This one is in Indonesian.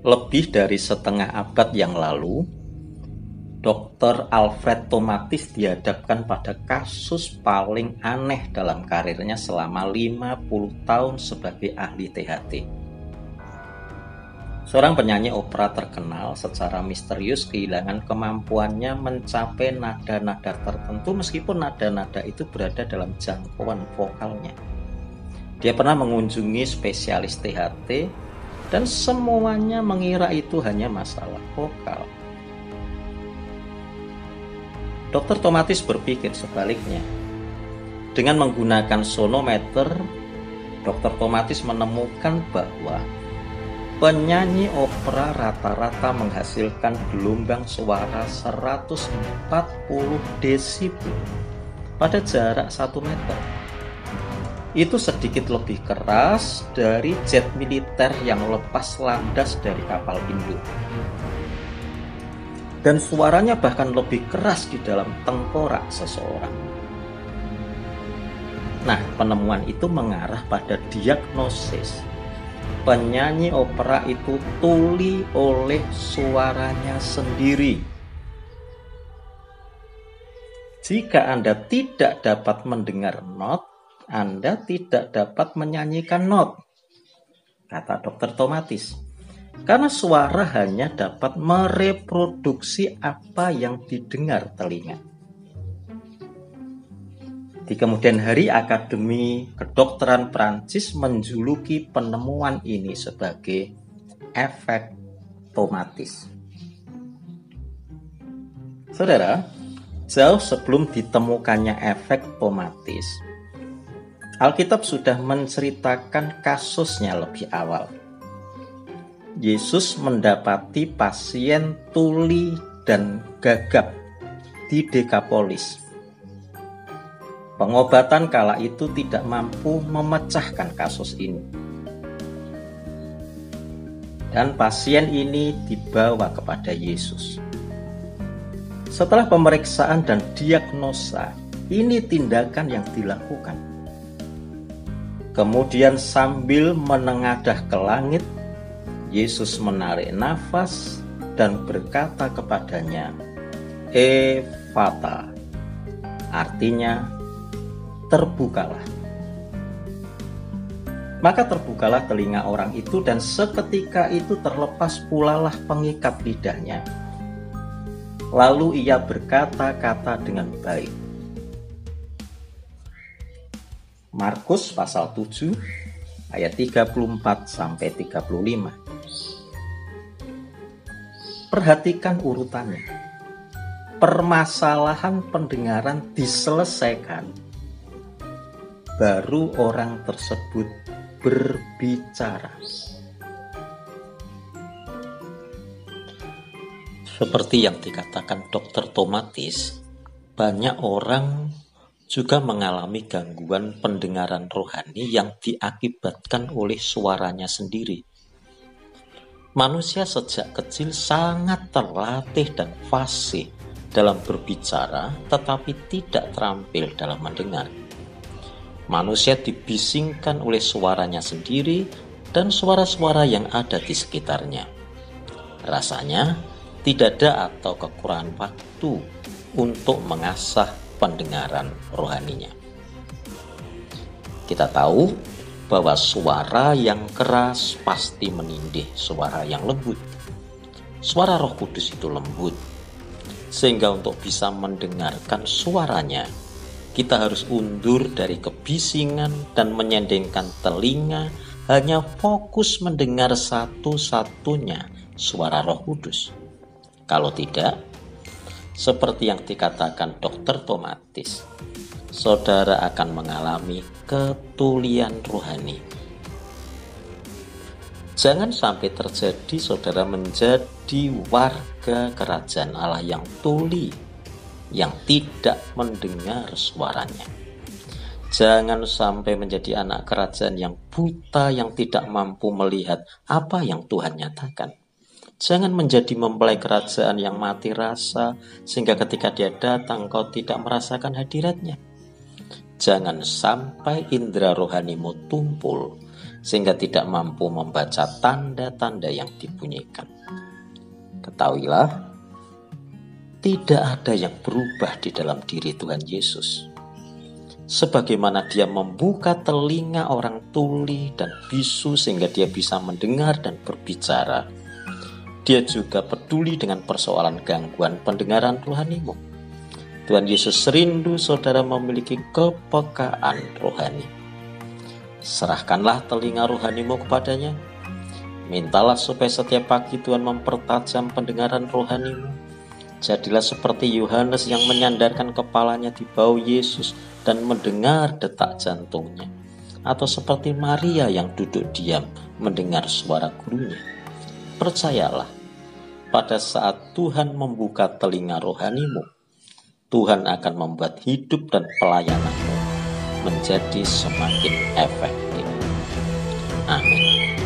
Lebih dari setengah abad yang lalu, Dr. Alfred Tomatis dihadapkan pada kasus paling aneh dalam karirnya selama 50 tahun sebagai ahli THT. Seorang penyanyi opera terkenal secara misterius kehilangan kemampuannya mencapai nada-nada tertentu meskipun nada-nada itu berada dalam jangkauan vokalnya. Dia pernah mengunjungi spesialis THT dan semuanya mengira itu hanya masalah vokal. Dr. Tomatis berpikir sebaliknya. Dengan menggunakan sonometer, Dr. Tomatis menemukan bahwa penyanyi opera rata-rata menghasilkan gelombang suara 140 desibel pada jarak 1 meter. Itu sedikit lebih keras dari jet militer yang lepas landas dari kapal induk. Dan suaranya bahkan lebih keras di dalam tengkorak seseorang. Nah, penemuan itu mengarah pada diagnosis. Penyanyi opera itu tuli oleh suaranya sendiri. Jika Anda tidak dapat mendengar not, Anda tidak dapat menyanyikan not, kata Dr. Tomatis. Karena suara hanya dapat mereproduksi apa yang didengar telinga. Di kemudian hari, Akademi Kedokteran Prancis menjuluki penemuan ini sebagai efek Tomatis. Saudara, jauh sebelum ditemukannya efek Tomatis, Alkitab sudah menceritakan kasusnya lebih awal. Yesus mendapati pasien tuli dan gagap di Dekapolis. Pengobatan kala itu tidak mampu memecahkan kasus ini. Dan pasien ini dibawa kepada Yesus. Setelah pemeriksaan dan diagnosa, ini tindakan yang dilakukan. Kemudian sambil menengadah ke langit, Yesus menarik nafas dan berkata kepadanya, Ephata, artinya terbukalah. Maka terbukalah telinga orang itu dan seketika itu terlepas pulalah pengikat lidahnya. Lalu ia berkata-kata dengan baik. Markus pasal 7 ayat 34 sampai 35. Perhatikan urutannya. Permasalahan pendengaran diselesaikan, baru orang tersebut berbicara. Seperti yang dikatakan Dr. Tomatis, banyak orang juga mengalami gangguan pendengaran rohani yang diakibatkan oleh suaranya sendiri. Manusia sejak kecil sangat terlatih dan fasih dalam berbicara, tetapi tidak terampil dalam mendengar. Manusia dibisingkan oleh suaranya sendiri dan suara-suara yang ada di sekitarnya. Rasanya tidak ada atau kekurangan waktu untuk mengasah pendengaran rohaninya. Kita tahu bahwa suara yang keras pasti menindih suara yang lembut. Suara Roh Kudus itu lembut, sehingga untuk bisa mendengarkan suaranya, kita harus undur dari kebisingan dan menyendengkan telinga, hanya fokus mendengar satu-satunya suara Roh Kudus. Kalau tidak, seperti yang dikatakan Dr. Tomatis, saudara akan mengalami ketulian rohani. Jangan sampai terjadi saudara menjadi warga kerajaan Allah yang tuli, yang tidak mendengar suaranya. Jangan sampai menjadi anak kerajaan yang buta, yang tidak mampu melihat apa yang Tuhan nyatakan. Jangan menjadi mempelai kerajaan yang mati rasa, sehingga ketika dia datang kau tidak merasakan hadiratnya. Jangan sampai indera rohanimu tumpul sehingga tidak mampu membaca tanda-tanda yang dibunyikan. Ketahuilah, tidak ada yang berubah di dalam diri Tuhan Yesus. Sebagaimana dia membuka telinga orang tuli dan bisu sehingga dia bisa mendengar dan berbicara, dia juga peduli dengan persoalan gangguan pendengaran rohanimu. Tuhan Yesus rindu saudara memiliki kepekaan rohani. Serahkanlah telinga rohanimu kepadanya. Mintalah supaya setiap pagi Tuhan mempertajam pendengaran rohanimu. Jadilah seperti Yohanes yang menyandarkan kepalanya di bau Yesus dan mendengar detak jantungnya. Atau seperti Maria yang duduk diam mendengar suara gurunya. Percayalah, pada saat Tuhan membuka telinga rohanimu, Tuhan akan membuat hidup dan pelayananmu menjadi semakin efektif. Amin.